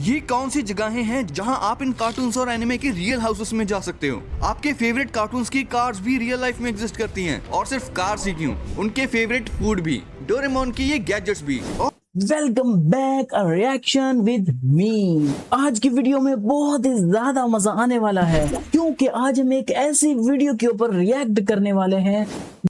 ये कौन सी जगहें हैं जहां आप इन कार्टून्स और एनिमे के रियल हाउसेस में जा सकते हो। आपके फेवरेट कार्टून्स की कार्स भी रियल लाइफ में एग्जिस्ट करती हैं, और सिर्फ कार्स ही क्यों, उनके फेवरेट फूड भी, डोरेमोन के ये गैजेट्स भी। Welcome back a reaction with me. आज की वीडियो में बहुत ही ज्यादा मजा आने वाला है क्योंकि आज हम एक ऐसी वीडियो के ऊपर रिएक्ट करने वाले हैं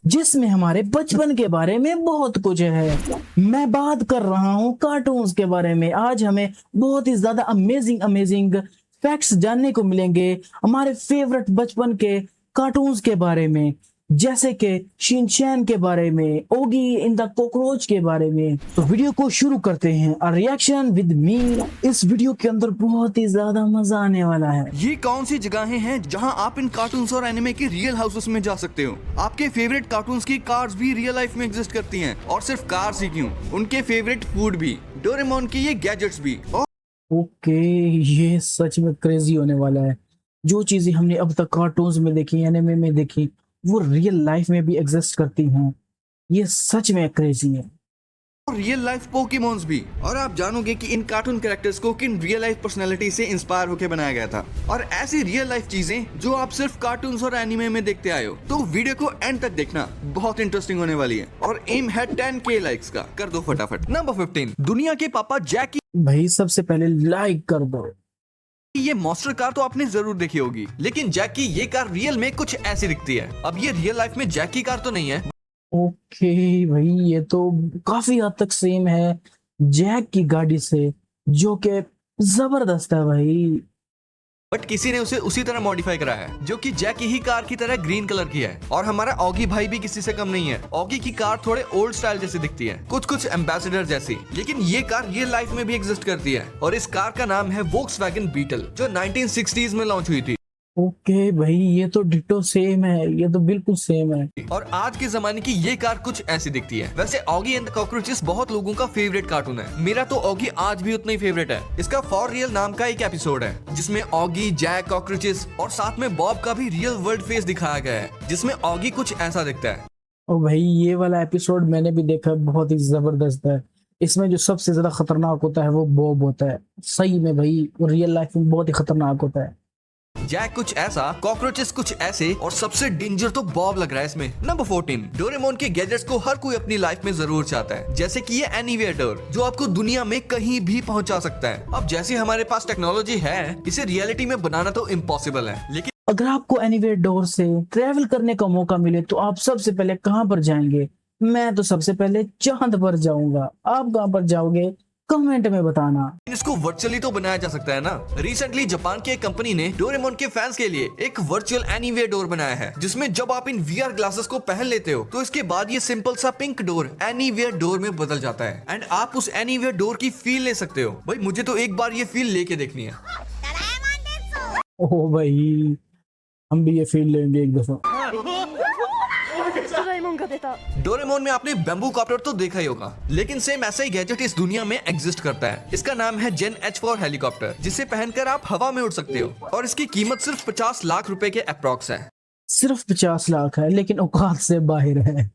जिसमें हमारे बचपन के बारे में बहुत कुछ है। मैं बात कर रहा हूँ कार्टून्स के बारे में। आज हमें बहुत ही ज्यादा अमेजिंग फैक्ट्स जानने को मिलेंगे हमारे फेवरेट बचपन के कार्टून्स के बारे में, जैसे कि शिनचैन के बारे में, ओगी इन द कॉकरोच के बारे में। तो वीडियो को शुरू करते हैं, अ रिएक्शन विद मी। इस वीडियो के अंदर बहुत ही ज्यादा मजा आने वाला है। ये कौन सी जगहें हैं जहां आप इन कार्टून्स और एनिमे के रियल हाउसेस में जा सकते हो। आपके फेवरेट कार्टून्स की कार्स भी रियल लाइफ में एग्जिस्ट करती हैं, और सिर्फ कार्स ही क्यों, उनके फेवरेट फूड भी, डोरेमोन के ये गैजेट्स भी। ओके, ये सच में क्रेजी होने वाला है। जो चीजें हमने अब तक कार्टून्स में देखी, एनिमे में देखी, वो रियल लाइफ में भी एग्जिस्ट करती हैं। ये सच में क्रेजी है। और रियल लाइफ पोकेमॉन्स भी। और आप जानोगे कि इन कार्टून कैरेक्टर्स को किन रियल लाइफ पर्सनालिटी से इंस्पायर होकर बनाया गया था, और ऐसी रियल लाइफ चीजें जो आप सिर्फ कार्टून्स और एनिमे में देखते आए हो। तो वीडियो को एंड तक देखना, बहुत इंटरेस्टिंग होने वाली है। और एम है 10K लाइक्स का, कर दो फटाफट। नंबर 15, दुनिया के पापा जैकी। भाई सबसे पहले लाइक कर दो। ये मॉन्स्टर कार तो आपने जरूर देखी होगी, लेकिन जैकी ये कार रियल में कुछ ऐसी दिखती है। अब ये रियल लाइफ में जैकी कार तो नहीं है। ओके भाई, ये तो काफी हद तक सेम है जैक की गाड़ी से, जो कि जबरदस्त है भाई। बट किसी ने उसे उसी तरह मॉडिफाई करा है, जो कि जैकी ही कार की तरह ग्रीन कलर की है। और हमारा ऑगी भाई भी किसी से कम नहीं है। ऑगी की कार थोड़े ओल्ड स्टाइल जैसी दिखती है, कुछ एम्बेसडर जैसी, लेकिन ये कार रियल लाइफ में भी एग्जिस्ट करती है। और इस कार का नाम है वोक्सवैगन बीटल, जो 1960s में लॉन्च हुई थी। ओके भाई, ये तो डिट्टो सेम है, ये तो बिल्कुल सेम है। और आज के जमाने की ये कार कुछ ऐसी दिखती है। वैसे ऑगी एंड द कॉकरोचेस बहुत लोगों का फेवरेट कार्टून है। मेरा तो ऑगी आज भी उतना ही फेवरेट है। इसका फॉर रियल नाम का एक एपिसोड है जिसमें ऑगी, जैक, कॉकरोचेस और साथ में बॉब का भी रियल वर्ल्ड फेस दिखाया गया है, जिसमें ऑगी कुछ ऐसा दिखता है। और भाई ये वाला एपिसोड मैंने भी देखा, बहुत ही जबरदस्त है। इसमें जो सबसे ज्यादा खतरनाक होता है वो बॉब होता है। सही में भाई, रियल लाइफ में बहुत ही खतरनाक होता है। जैक कुछ ऐसा, कॉकरोचेस कुछ ऐसे, और सबसे डेंजर तो बॉब लग रहा है इसमें। नंबर 14, डोरेमोन के गैजेट्स को हर कोई अपनी लाइफ में जरूर चाहता है, जैसे कि ये एनीवेयर डोर, जो आपको दुनिया में कहीं भी पहुंचा सकता है। अब जैसे हमारे पास टेक्नोलॉजी है, इसे रियलिटी में बनाना तो इम्पॉसिबल है, लेकिन अगर आपको एनीवेयर डोर से ट्रेवल करने का मौका मिले तो आप सबसे पहले कहां पर जाएंगे? मैं तो सबसे पहले चांद पर जाऊंगा। आप कहां पर जाओगे? कमेंट में बताना। इसको वर्चुअली तो बनाया जा सकता है ना। रिसेंटली जापान की एक कंपनी ने डोरेमोन के फैंस के लिए एक वर्चुअल एनीवेयर डोर बनाया है, जिसमें जब आप इन वीआर ग्लासेस को पहन लेते हो तो इसके बाद ये सिंपल सा पिंक डोर एनीवेयर डोर में बदल जाता है, एंड आप उस एनीवेयर डोर की फील ले सकते हो। भाई मुझे तो एक बार ये फील लेके देखनी है। ओह भाई, हम भी ये फील लेंगे एक दफा। डोरेमोन में आपने बैम्बू कॉप्टर तो देखा ही होगा, लेकिन सेम ऐसा ही गैजेट इस दुनिया में एग्जिस्ट करता है। इसका नाम है जेन H4 हेलीकॉप्टर, जिसे पहनकर आप हवा में उड़ सकते हो, और इसकी कीमत सिर्फ 50 लाख रुपए के अप्रॉक्स है। सिर्फ 50 लाख है, लेकिन औकात से बाहर है।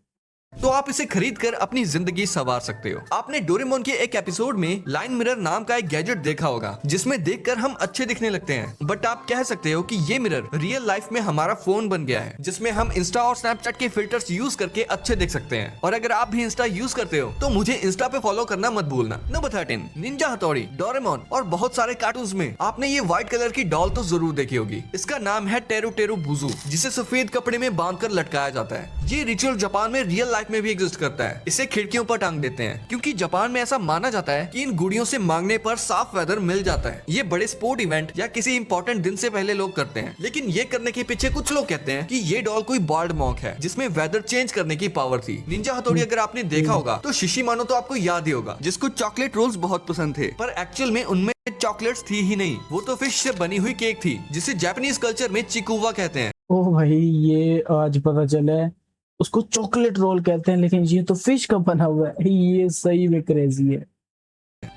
तो आप इसे खरीद कर अपनी जिंदगी संवार सकते हो। आपने डोरेमोन के एक एपिसोड में लाइन मिरर नाम का एक गैजेट देखा होगा, जिसमें देखकर हम अच्छे दिखने लगते हैं। बट आप कह सकते हो कि ये मिरर रियल लाइफ में हमारा फोन बन गया है, जिसमें हम इंस्टा और स्नैपचैट के फिल्टर्स यूज करके अच्छे दिख सकते हैं। और अगर आप भी इंस्टा यूज करते हो तो मुझे इंस्टा पे फॉलो करना मत भूलना। नंबर 13, निंजा हथौड़ी, डोरेमोन और बहुत सारे कार्टून्स में आपने ये व्हाइट कलर की डॉल तो जरूर देखी होगी। इसका नाम है टेरू टेरू बुजू, जिसे सफेद कपड़े में बांधकर लटकाया जाता है। ये रिचुअल जापान में रियल लाइफ में भी एग्जिस्ट करता है। इसे खिड़कियों पर टांग देते हैं, क्योंकि जापान में ऐसा माना जाता है कि इन गुड़ियों से मांगने पर साफ वेदर मिल जाता है। ये बड़े स्पोर्ट इवेंट या किसी इंपॉर्टेंट दिन से पहले लोग करते हैं, लेकिन ये करने के पीछे कुछ लोग कहते हैं कि ये डॉल कोई बॉल्ड मॉन्क है, जिसमें वेदर चेंज करने की पावर थी। निंजा हथौड़ी अगर आपने देखा होगा तो शिशिमानो तो आपको याद ही होगा, जिसको चॉकलेट रोल्स बहुत पसंद थे, पर एक्चुअल में उनमें चॉकलेट्स थी ही नहीं, वो तो फिश से बनी हुई केक थी, जिसे जापानीज कल्चर में चिकुवा कहते हैं। ओ भाई, ये आज पता चला, उसको चॉकलेट रोल कहते हैं, लेकिन ये तो फिश का बना हुआ है। ये सही में क्रेजी है।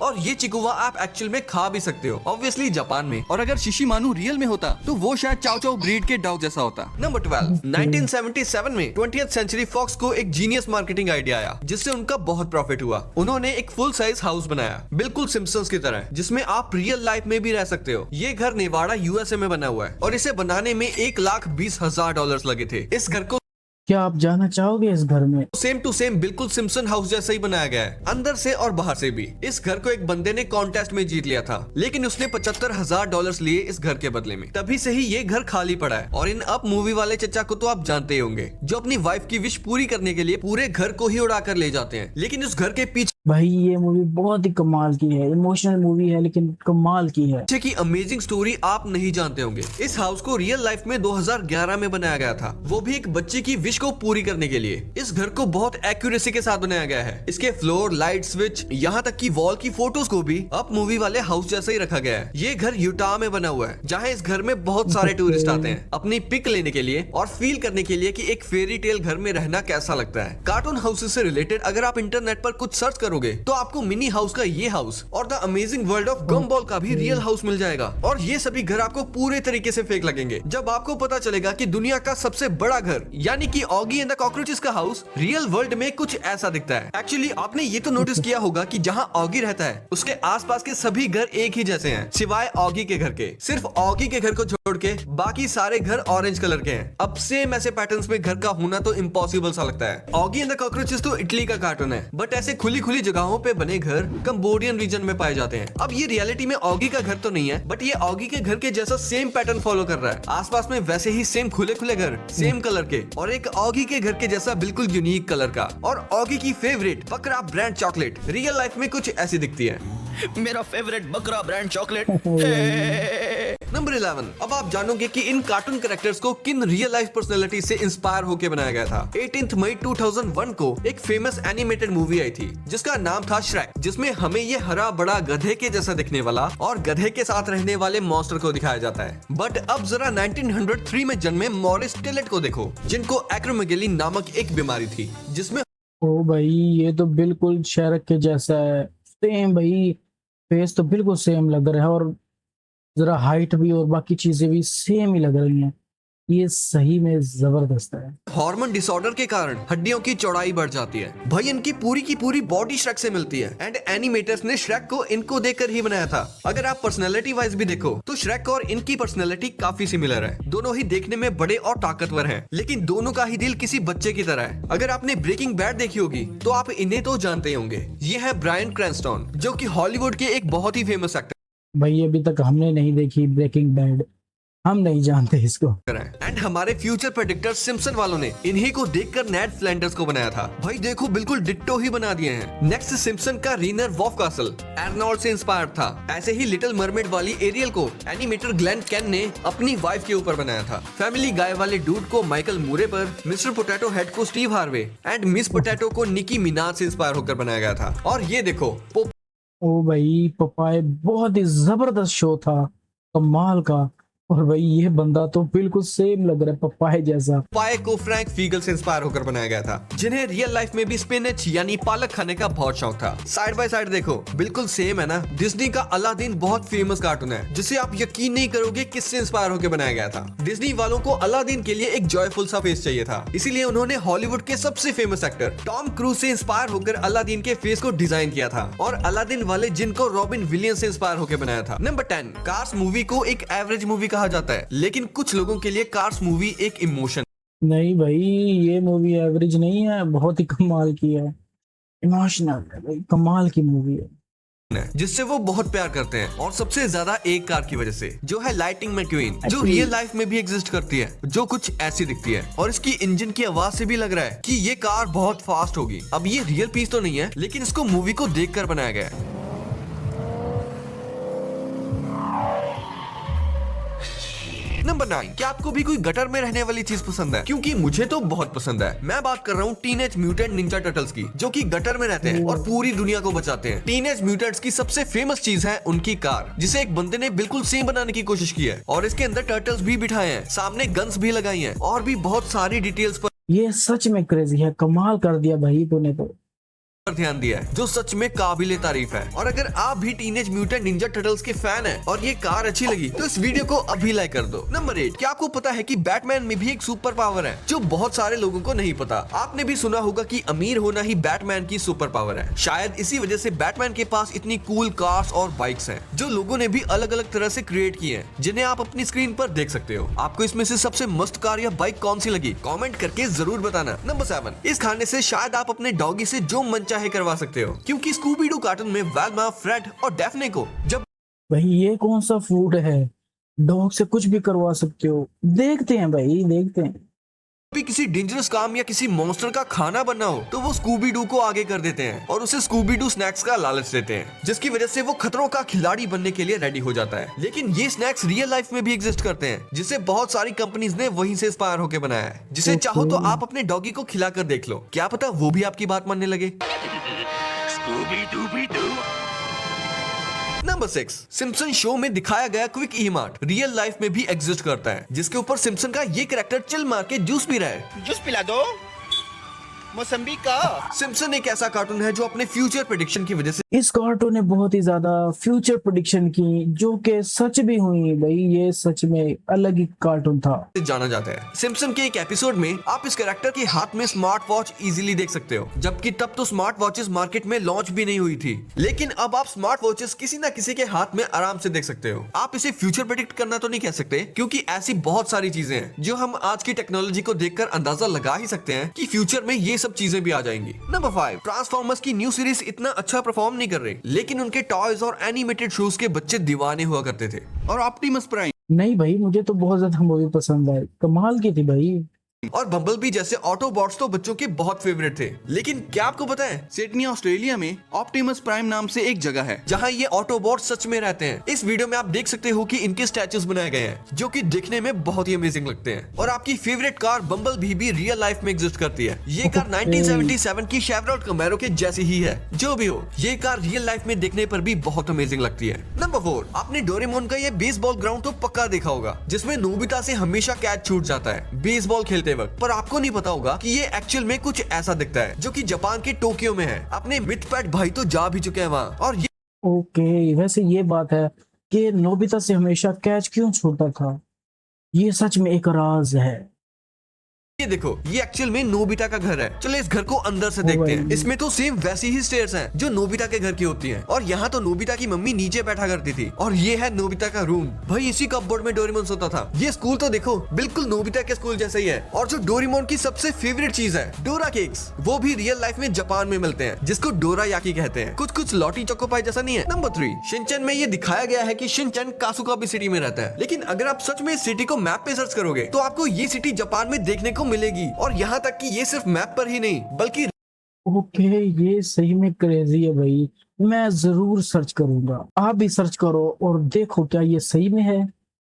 और ये चिकुआ आप एक्चुअल में खा भी सकते हो, ऑब्वियसली जापान में। और अगर शिशिमानु रियल में होता तो वो शायद चाओ चाओ ब्रीड के डॉग जैसा होता। नंबर 12, 1977 में 20th सेंचुरी फॉक्स को एक जीनियस मार्केटिंग आइडिया आया जिससे उनका बहुत प्रॉफिट हुआ। उन्होंने एक फुल साइज हाउस बनाया, बिल्कुल सिम्पसन्स की तरह, जिसमें आप रियल लाइफ में भी रह सकते हो। ये घर नेवाड़ा यूएसए में बना हुआ है और इसे बनाने में $1,20,000 लगे थे। इस घर को क्या आप जाना चाहोगे इस घर में? सेम टू सेम बिल्कुल सिम्पसन हाउस जैसा ही बनाया गया है, अंदर से और बाहर से भी। इस घर को एक बंदे ने कॉन्टेस्ट में जीत लिया था, लेकिन उसने $75,000 लिए इस घर के बदले में। तभी से ही ये घर खाली पड़ा है। और इन अप मूवी वाले चचा को तो आप जानते ही होंगे, जो अपनी वाइफ की विश पूरी करने के लिए पूरे घर को ही उड़ा कर ले जाते हैं। लेकिन उस घर के पीछे भाई ये मूवी बहुत ही कमाल की है, इमोशनल मूवी है लेकिन कमाल की है। की अमेजिंग स्टोरी आप नहीं जानते होंगे। इस हाउस को रियल लाइफ में 2011 में बनाया गया था, वो भी एक बच्चे की विश को पूरी करने के लिए। इस घर को बहुत एक्यूरेसी के साथ बनाया गया है। इसके फ्लोर, लाइट, स्विच, यहाँ तक कि वॉल की फोटोज को भी अप मूवी वाले हाउस जैसा ही रखा गया है। ये घर यूटा में बना हुआ है, जहाँ इस घर में बहुत सारे टूरिस्ट आते हैं अपनी पिक लेने के लिए और फील करने के लिए कि एक फेरी टेल घर में रहना कैसा लगता है। कार्टून हाउसेस से रिलेटेड अगर आप इंटरनेट पर कुछ सर्च करोगे तो आपको मिनी हाउस का ये हाउस और द अमेजिंग वर्ल्ड ऑफ गम्बॉल का भी रियल हाउस मिल जाएगा। और ये सभी घर आपको पूरे तरीके से फेक लगेंगे जब आपको पता चलेगा कि दुनिया का सबसे बड़ा घर यानी कि ऑगी एंड द कॉकरोचेस का हाउस रियल वर्ल्ड में कुछ ऐसा दिखता है। एक्चुअली आपने ये तो नोटिस किया होगा कि जहाँ ऑगी रहता है उसके आसपास के सभी घर एक ही जैसे हैं, सिवाय ऑगी के घर के। सिर्फ ऑगी के घर को छोड़ के बाकी सारे घर ऑरेंज कलर के हैं। अब सेम ऐसे पैटर्न्स में घर का होना तो इम्पॉसिबल सा लगता है। ऑगी एंड द कॉकरोचेस तो इटली का कार्टून है, बट ऐसे खुली खुली जगहों पे बने घर कंबोडियन रीजन में पाए जाते हैं। अब ये रियलिटी में ऑगी का घर तो नहीं है, बट ये ऑगी के घर के जैसा सेम पैटर्न फॉलो कर रहा है। आसपास में वैसे ही सेम खुले खुले घर, सेम कलर के, और एक ऑगी के घर के जैसा बिल्कुल यूनिक कलर का। और ऑगी की फेवरेट बकरा ब्रांड चॉकलेट रियल लाइफ में कुछ ऐसी दिखती है। मेरा फेवरेट बकरा ब्रांड चॉकलेट। नंबर 11, अब आप जानोगे कि इन कार्टून कैरेक्टर्स को किन रियल लाइफ पर्सनैलिटी से इंस्पायर होकर बनाया गया था। 18 मई 2001 को एक फेमस एनिमेटेड मूवी आई थी जिसका नाम था श्रेक, जिसमें हमें ये हरा बड़ा गधे के जैसा दिखने वाला और गधे के साथ रहने वाले मॉन्स्टर को दिखाया जाता है। बट अब जरा 1903 में जन्मे मॉरिस टेलेट को देखो, जिनको एक्रोमेगेली नामक एक बीमारी थी, जिसमें ओ भाई ये तो बिल्कुल शेरक के जैसा है, सेम भाई, फेस तो बिल्कुल सेम लग रहा है और जरा हाइट भी और बाकी चीजें भी सेम ही लग रही हैं। ये सही में जबरदस्त है। हार्मोन डिसऑर्डर के कारण हड्डियों की चौड़ाई बढ़ जाती है। भाई इनकी पूरी की पूरी बॉडी श्रेक से मिलती है एंड एनिमेटर्स ने श्रेक को इनको देखकर ही बनाया था। अगर आप पर्सनैलिटी वाइज भी देखो तो श्रेक और इनकी पर्सनैलिटी काफी सिमिलर है। दोनों ही देखने में बड़े और ताकतवर हैं, लेकिन दोनों का ही दिल किसी बच्चे की तरह है। अगर आपने ब्रेकिंग बैड देखी होगी तो आप इन्हें तो जानते ही होंगे। ये है ब्रायन क्रैनस्टन, जो की हॉलीवुड के एक बहुत ही फेमस एक्टर। भाई अभी तक हमने नहीं देखी ब्रेकिंग बैड, हम नहीं जानते इसको। एंड हमारे फ्यूचर प्रेडिक्टर सिम्पसन वालों ने इन्हीं को देखकर नेड फ्लैंडर्स को बनाया था। भाई देखो बिल्कुल डिट्टो ही बना दिए हैं। नेक्स्ट सिम्पसन का रीनर वॉफ कासल एर्नोल्ड से इंस्पायर्ड था। ऐसे ही लिटिल मरमेड वाली एरियल को एनिमेटर ग्लेन कैन ने अपनी वाइफ के ऊपर बनाया था। फैमिली गाय वाले डूड को माइकल मूरे पर, मिस्टर पोटैटो हेड को Steve Harvey and miss potato को निकी मिनाज से इंस्पायर होकर बनाया गया था। और ये देखो ओ भाई पपाए बहुत ही जबरदस्त शो था, कमाल का। और भाई ये बंदा तो बिल्कुल सेम लग रहा है पपाए जैसा। पपाए को फ्रैंक फीगल से इंस्पायर होकर बनाया गया था, जिन्हें रियल लाइफ में भी स्पिनच यानी पालक खाने का बहुत शौक था। साइड बाय साइड देखो बिल्कुल सेम है ना। डिज्नी का अलादीन बहुत फेमस कार्टून है, जिसे आप यकीन नहीं करोगे किससे इंस्पायर होकर बनाया गया था। डिज्नी वालों को अलादीन के लिए एक जॉयफुल सा फेस चाहिए था, इसीलिए उन्होंने हॉलीवुड के सबसे फेमस एक्टर टॉम क्रूज से इंस्पायर होकर अलादीन के फेस को डिजाइन किया था, और अलादीन वाले जिनको रॉबिन विलियम्स से इंस्पायर होकर बनाया था। नंबर 10, कार्स मूवी को एक एवरेज मूवी कहा जाता है, लेकिन कुछ लोगों के लिए कार्स मूवी एक इमोशन। नहीं भाई ये मूवी एवरेज नहीं है, बहुत ही कमाल की है, इमोशनल है भाई, कमाल की मूवी है जिससे वो बहुत प्यार करते हैं, और सबसे ज्यादा एक कार की वजह से, जो है लाइटिंग मैक्वीन, जो रियल लाइफ में भी एग्जिस्ट करती है, जो कुछ ऐसी दिखती है। और इसकी इंजन की आवाज से भी लग रहा है कि ये कार बहुत फास्ट होगी। अब ये रियल पीस तो नहीं है, लेकिन इसको मूवी को देखकर बनाया गया है। नंबर 9, क्या आपको भी कोई गटर में रहने वाली चीज पसंद है? क्योंकि मुझे तो बहुत पसंद है। मैं बात कर रहा हूँ टीनेज म्यूटेंट निंजा टर्टल्स की, जो कि गटर में रहते हैं और पूरी दुनिया को बचाते हैं। टीनेज म्यूटेंट्स की सबसे फेमस चीज है उनकी कार, जिसे एक बंदे ने बिल्कुल सेम बनाने की कोशिश की है, और इसके अंदर टर्टल्स भी बिठाए हैं, सामने गन्स भी लगाई हैं, और भी बहुत सारी डिटेल्स पर। ये सच में क्रेजी है, कमाल कर दिया भाई तूने तो। पर ध्यान दिया है, जो सच में काबिले तारीफ है। और अगर आप भी टीनेज म्यूटेंट निंजा टर्टल्स के फैन हैं और ये कार अच्छी लगी तो इस वीडियो को अभी लाइक कर दो। नंबर 8, क्या आपको पता है कि बैटमैन में भी एक सुपर पावर है जो बहुत सारे लोगों को नहीं पता। आपने भी सुना होगा कि अमीर होना ही बैटमैन की सुपर पावर है। शायद इसी वजह से बैटमैन के पास इतनी कूल कार्स और बाइक्स हैं, जो लोगों ने भी अलग अलग तरह से क्रिएट किए हैं, जिन्हें आप अपनी स्क्रीन पर देख सकते हो। आपको इसमें से सबसे मस्त कार या बाइक कौन सी लगी, कमेंट करके जरूर बताना। नंबर 7, इस खाने से शायद आप अपने डॉगी से जो मन चाहे करवा सकते हो, क्योंकि स्कूबी डू कार्टून में वेल्मा, फ्रेड और डेफ्ने को जब भाई ये कौन सा फूड है, डॉग से कुछ भी करवा सकते हो। देखते हैं भाई, देखते हैं। भी किसी डेंजरस काम या किसी मॉन्स्टर का खाना बनना हो तो वो स्कूबी डू को आगे कर देते हैं और उसे स्कूबी डू स्नैक्स का लालच देते हैं, जिसकी वजह से वो खतरों का खिलाड़ी बनने के लिए रेडी हो जाता है। लेकिन ये स्नैक्स रियल लाइफ में भी एग्जिस्ट करते हैं, जिसे बहुत सारी कंपनीज ने वहीं से इंस्पायर होकर बनाया है, जिसे चाहो तो आप अपने डॉगी को खिलाकर देख लो, क्या पता वो भी आपकी बात मानने लगे। नंबर 6, सिम्पसन शो में दिखाया गया quick e mart real life में भी एग्जिस्ट करता है, जिसके ऊपर सिम्पसन का ये कैरेक्टर चिल मार के जूस पी रहा है। जूस पिला दो मौसम्बी का। सिम्पसन एक ऐसा कार्टून है जो अपने फ्यूचर प्रेडिक्शन की वजह से इस कार्टून ने बहुत ही ज्यादा फ्यूचर प्रेडिक्शन की, जो कि सच भी हुई। भाई ये सच में अलग ही कार्टून था। जाना जाता है। सिम्पसन के एक एपिसोड में आप इस कैरेक्टर के हाथ में स्मार्ट वॉच इजीली देख सकते हो, जबकि तब तो स्मार्ट वॉचेस मार्केट में लॉन्च भी नहीं हुई थी। लेकिन अब आप स्मार्ट वॉचेस किसी न किसी के हाथ में आराम से देख सकते हो। आप इसे फ्यूचर प्रेडिक्ट करना तो नहीं कह सकते, क्योंकि ऐसी बहुत सारी चीजें हैं जो हम आज की टेक्नोलॉजी को देखकर अंदाजा लगा ही सकते हैं कि फ्यूचर में ये सब चीजें भी आ जाएंगी। नंबर 5, ट्रांसफॉर्मर्स की न्यू सीरीज इतना अच्छा परफॉर्म नहीं कर रही, लेकिन उनके टॉयज और एनिमेटेड शोज के बच्चे दीवाने हुआ करते थे। और ऑप्टिमस प्राइम नहीं भाई, मुझे तो बहुत ज्यादा मूवी पसंद आई, कमाल की थी भाई। और बम्बलबी जैसे ऑटोबॉट्स तो बच्चों के बहुत फेवरेट थे। लेकिन क्या आपको पता है, सिडनी ऑस्ट्रेलिया में ऑप्टिमस प्राइम नाम से एक जगह है जहां ये ऑटोबॉट्स सच में रहते हैं। इस वीडियो में आप देख सकते हो कि इनके स्टैचूज बनाए गए हैं, जो कि दिखने में बहुत ही अमेजिंग लगते हैं। और आपकी फेवरेट कार बम्बलबी भी रियल लाइफ में एग्जिस्ट करती है। ये कार 1977 की शेवरॉलेट कैमेरो के जैसी ही है। जो भी हो, ये कार रियल लाइफ में देखने पर भी बहुत अमेजिंग लगती है। नंबर 4, आपने डोरेमोन का ये बेसबॉल ग्राउंड तो पक्का देखा होगा, जिसमें नोबिता से हमेशा कैच छूट जाता है बेसबॉल खेलते वक्त। पर आपको नहीं पता होगा कि ये एक्चुअल में कुछ ऐसा दिखता है, जो कि जापान के टोक्यो में है। अपने मिथपैट भाई तो जा भी चुके हैं वहाँ। और ये ओके, वैसे ये बात है कि नोबिता से हमेशा कैच क्यों छूटा था, ये सच में एक राज है। देखो, ये एक्चुअल में नोबिता का घर है। चलो इस घर को अंदर से देखते हैं। इसमें तो सेम वैसी ही स्टेयर्स हैं जो नोबिता के घर की होती हैं। और यहाँ तो नोबिता की मम्मी नीचे बैठा करती थी। और ये है नोबिता का रूम। भाई इसी कपबोर्ड में डोरेमोन सोता था। ये स्कूल तो देखो, बिल्कुल नोबिता के स्कूल जैसा ही है। और जो डोरेमोन की सबसे फेवरेट चीज है, डोरा केक्स, वो भी रियल लाइफ में जापान में मिलते हैं, जिसको डोरा याकी कहते हैं। कुछ लॉटी चोकोपाई जैसा नहीं है। नंबर 3, शिनचैन में ये दिखाया गया है कि शिनचैन कासुकाबे सिटी में रहता है। लेकिन अगर आप सच में इस सिटी को मैप पे सर्च करोगे तो आपको ये सिटी जापान में देखने को मिलेगी। और यहाँ तक कि ये सिर्फ मैप पर ही नहीं, बल्कि ओके, ये सही में क्रेजी है भाई। मैं जरूर सर्च करूंगा, आप भी सर्च करो और देखो क्या ये सही में है।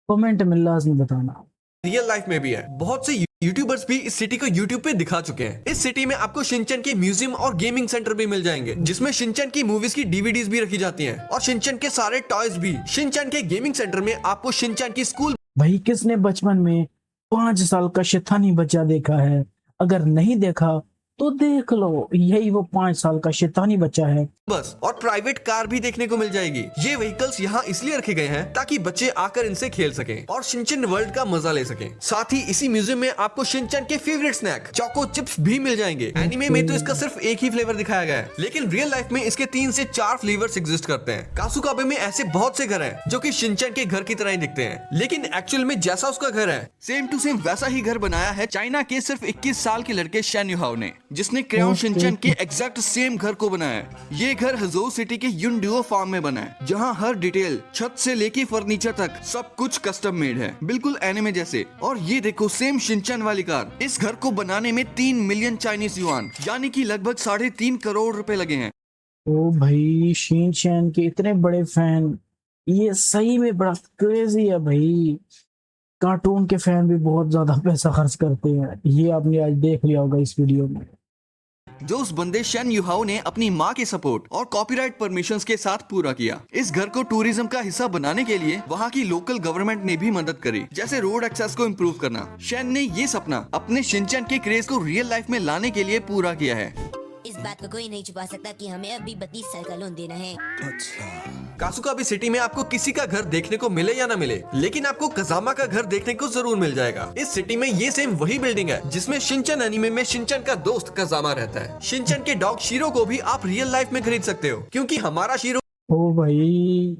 कमेंट में लाजमी बताना। रियल लाइफ में भी है। बहुत से यूट्यूबर्स भी इस सिटी को यूट्यूब पे दिखा चुके हैं। इस सिटी में आपको शिनचैन के म्यूजियम और गेमिंग सेंटर भी मिल जाएंगे, जिसमें शिनचैन की मूवीज की डीवीडीज भी रखी जाती हैं। और शिनचैन के सारे टॉयज भी। शिनचैन के गेमिंग सेंटर में आपको शिनचैन की स्कूल। भाई किसने बचपन में 5 साल का शैतानी बच्चा देखा है? अगर नहीं देखा तो देख लो, यही वो 5 साल का शैतानी बच्चा है। बस, और प्राइवेट कार भी देखने को मिल जाएगी। ये व्हीकल्स यहाँ इसलिए रखे गए हैं ताकि बच्चे आकर इनसे खेल सकें और शिनचैन वर्ल्ड का मजा ले सकें। साथ ही इसी म्यूजियम में आपको शिनचैन के फेवरेट स्नैक चोको चिप्स भी मिल जाएंगे। एनिमे में तो इसका सिर्फ एक ही फ्लेवर दिखाया गया है, लेकिन रियल लाइफ में इसके 3 से 4 फ्लेवर्स एग्जिस्ट करते हैं। कासुकाबे में ऐसे बहुत से घर हैं जो कि शिनचैन के घर की तरह ही दिखते हैं, लेकिन एक्चुअल में जैसा उसका घर है, सेम टू सेम वैसा ही घर बनाया है चाइना के सिर्फ 21 साल के लड़के शेन युहाओ ने, जिसने क्रेयॉन शिनचैन के एग्जैक्ट सेम घर को बनाया है। ये घर हजोउ सिटी के युनडुओ फार्म में बना है, जहाँ हर डिटेल छत से लेके फर्नीचर तक सब कुछ कस्टम मेड है, बिल्कुल एनिमे जैसे। और ये देखो सेम शिनचैन वाली कार। इस घर को बनाने में 3 मिलियन चाइनीज युआन यानी कि लगभग 3.5 करोड़ रुपए लगे हैं। ओ भाई, शिनचैन के इतने बड़े फैन, ये सही में बड़ा क्रेजी है भाई। कार्टून के फैन भी बहुत ज्यादा पैसा खर्च करते हैं, ये आपने आज देख लिया होगा इस वीडियो में। जो उस बंदे शेन युहाओ ने अपनी माँ के सपोर्ट और कॉपीराइट परमिशंस के साथ पूरा किया। इस घर को टूरिज्म का हिस्सा बनाने के लिए वहाँ की लोकल गवर्नमेंट ने भी मदद करी, जैसे रोड एक्सेस को इम्प्रूव करना। शेन ने ये सपना अपने शिनचैन के क्रेज को रियल लाइफ में लाने के लिए पूरा किया है। इस बात को कोई नहीं छुपा सकता कि हमें अभी 32 साल का लोन देना है। कासुका भी सिटी में आपको किसी का घर देखने को मिले या ना मिले, लेकिन आपको कजामा का घर देखने को जरूर मिल जाएगा। इस सिटी में ये सेम वही बिल्डिंग है जिसमें शिनचैन एनीमे में शिनचैन का दोस्त कजामा रहता है। शिनचैन के डॉग शीरो को भी आप रियल लाइफ में खरीद सकते हो, क्योंकि हमारा शीरो ओ भाई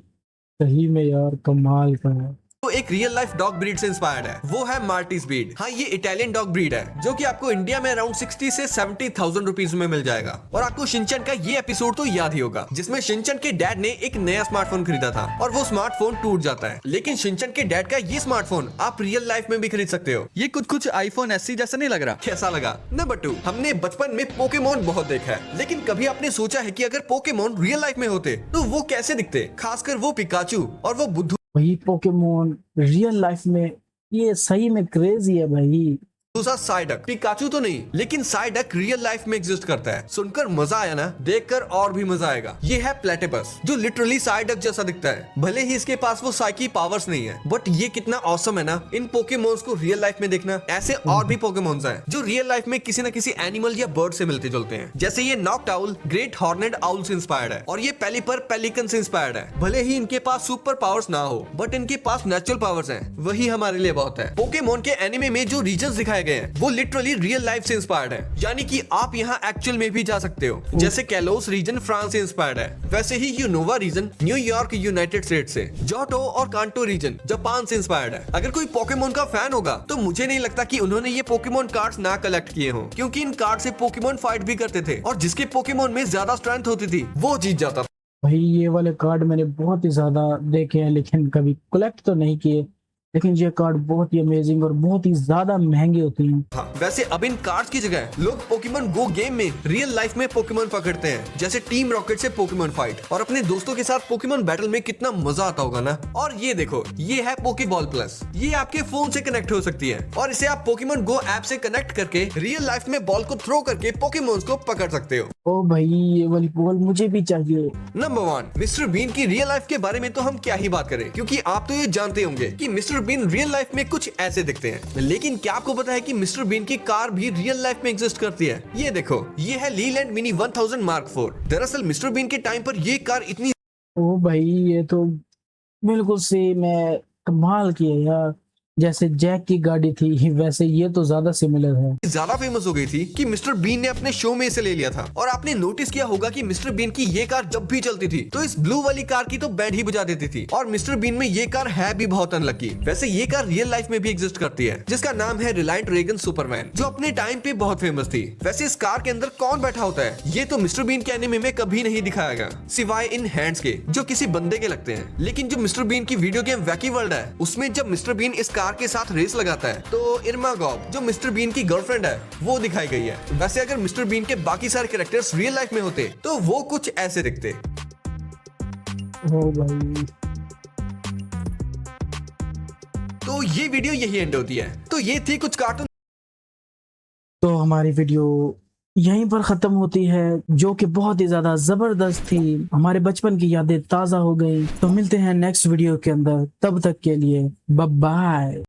सही में यार कमाल का है। तो एक रियल लाइफ डॉग ब्रीड से इंस्पायर्ड है, वो है मार्टिस ब्रीड। हाँ, ये इटालियन डॉग ब्रीड है जो कि आपको इंडिया में अराउंड 60 से 70,000 रुपीज में मिल जाएगा। और आपको शिनचैन का ये एपिसोड तो याद ही होगा जिसमें शिनचैन के डैड ने एक नया स्मार्टफोन खरीदा था और वो स्मार्टफोन टूट जाता है, लेकिन शिनचैन के डैड का ये स्मार्टफोन आप रियल लाइफ में भी खरीद सकते हो। ये कुछ आईफोन एससी जैसा नहीं लग रहा? कैसा लगा? नंबर 2, हमने बचपन में पोकेमोन बहुत देखा है, लेकिन कभी आपने सोचा है कि अगर पोकेमोन रियल लाइफ में होते तो वो कैसे दिखते, खासकर वो पिकाचू और वो बुद्धू भाई पोकेमोन रियल लाइफ में ये सही में क्रेजी है भाई। दूसरा साइडक। पिकाचू तो नहीं, लेकिन साइडक रियल लाइफ में एग्जिस्ट करता है। सुनकर मजा आया ना? देखकर और भी मजा आएगा। ये है प्लेटिपस जो लिटरली साइडक जैसा दिखता है। भले ही इसके पास वो साइकी पावर्स नहीं है, बट ये कितना ऑसम है ना इन पोकेमोन्स को रियल लाइफ में देखना। ऐसे और भी पोकेमोन्स हैं जो रियल लाइफ में किसी न किसी एनिमल या बर्ड से मिलते जुलते हैं। जैसे ये नॉक्टाउल ग्रेट हॉर्नेड आउल से इंस्पायर्ड है और ये पेलिपर पेलिकन से इंस्पायर्ड है। भले ही इनके पास सुपर पावर्स ना हो, बट इनके पास नेचुरल पावर्स हैं, वही हमारे लिए बहुत है। पोकेमोन के एनिमे में जो रीजन्स दिखाए गए हैं वो लिटरली रियल लाइफ से इंस्पायर्ड है, यानी कि आप यहाँ एक्चुअल में भी जा सकते हो। जैसे कैलोस रीजन फ्रांस से इंस्पायर्ड है, वैसे ही Unova region New York United state से, जोटो और कांटो रीजन जापान से इंस्पायर्ड है। अगर कोई पोकेमोन का फैन होगा तो मुझे नहीं लगता कि उन्होंने ये पोकेमोन कार्ड्स ना कलेक्ट किए हों, क्योंकि इन कार्ड से पोकेमोन फाइट भी करते थे और जिसके पोकेमोन में ज्यादा स्ट्रेंथ होती थी वो जीत जाता था। भाई ये वाले कार्ड मैंने बहुत ही ज्यादा देखे हैं लेकिन कभी कलेक्ट तो नहीं किए, लेकिन ये कार्ड बहुत ही अमेजिंग और बहुत ही ज्यादा महंगे होते हैं। हाँ, वैसे अब इन कार्ड्स की जगह लोग पोकेमोन गो गेम में रियल लाइफ में पोकेमोन पकड़ते हैं, जैसे टीम रॉकेट से पोकेमोन फाइट, और अपने दोस्तों के साथ पोकेमोन बैटल में कितना मजा आता होगा ना। और ये देखो, ये है पोकेबॉल प्लस। ये आपके फोन से कनेक्ट हो सकती है और इसे आप पोकेमोन गो ऐप से कनेक्ट करके रियल लाइफ में बॉल को थ्रो करके पोकेमोन्स को पकड़ सकते हो। ओ भाई ये वाली बॉल मुझे भी चाहिए। नंबर 1, मिस्टर बीन की रियल लाइफ के बारे में तो हम क्या ही बात करें, क्योंकि आप तो ये जानते होंगे कि मिस्टर बीन रियल लाइफ में कुछ ऐसे दिखते हैं। लेकिन क्या आपको पता है कि मिस्टर बीन की कार भी रियल लाइफ में एग्जिस्ट करती है? ये देखो, ये है लीलैंड मिनी 1000 मार्क 4। दरअसल मिस्टर बीन के टाइम पर ये कार इतनी ओ भाई ये तो बिल्कुल सेम है, कमाल की है यार। जैसे जैक की गाड़ी थी वैसे ये तो ज्यादा सिमिलर है। ज्यादा फेमस हो गई थी कि मिस्टर बीन ने अपने शो में इसे ले लिया था। और आपने नोटिस किया होगा कि मिस्टर बीन की ये कार जब भी चलती थी तो इस ब्लू वाली कार की तो बैंड ही बजा देती थी। और मिस्टर बीन में ये कार है भी बहुत अनलकी। वैसे ये कार रियल लाइफ में भी एग्जिस्ट करती है, जिसका नाम है रिलायंट रेगन सुपरमैन, जो अपने टाइम पे बहुत फेमस थी। वैसे इस कार के अंदर कौन बैठा होता है ये तो मिस्टर बीन के एनिमे में कभी नहीं दिखाया गया, सिवाय इन हैंड्स के जो किसी बंदे के लगते हैं। लेकिन जो मिस्टर बीन की वीडियो गेम वैकी वर्ल्ड है, उसमें जब मिस्टर बीन इस कार के साथ रेस लगाता है तो इरमा गॉब जो मिस्टर बीन की गर्लफ्रेंड है वो दिखाई गई है। वैसे अगर मिस्टर बीन के बाकी सारे कैरेक्टर्स रियल लाइफ में होते तो वो कुछ ऐसे दिखते। ओ भाई तो ये वीडियो यही एंड होती है। तो ये थी कुछ कार्टून। तो हमारी वीडियो यहीं पर खत्म होती है, जो कि बहुत ही ज्यादा जबरदस्त थी। हमारे बचपन की यादें ताजा हो गई। तो मिलते हैं नेक्स्ट वीडियो के अंदर, तब तक के लिए बाय बाय।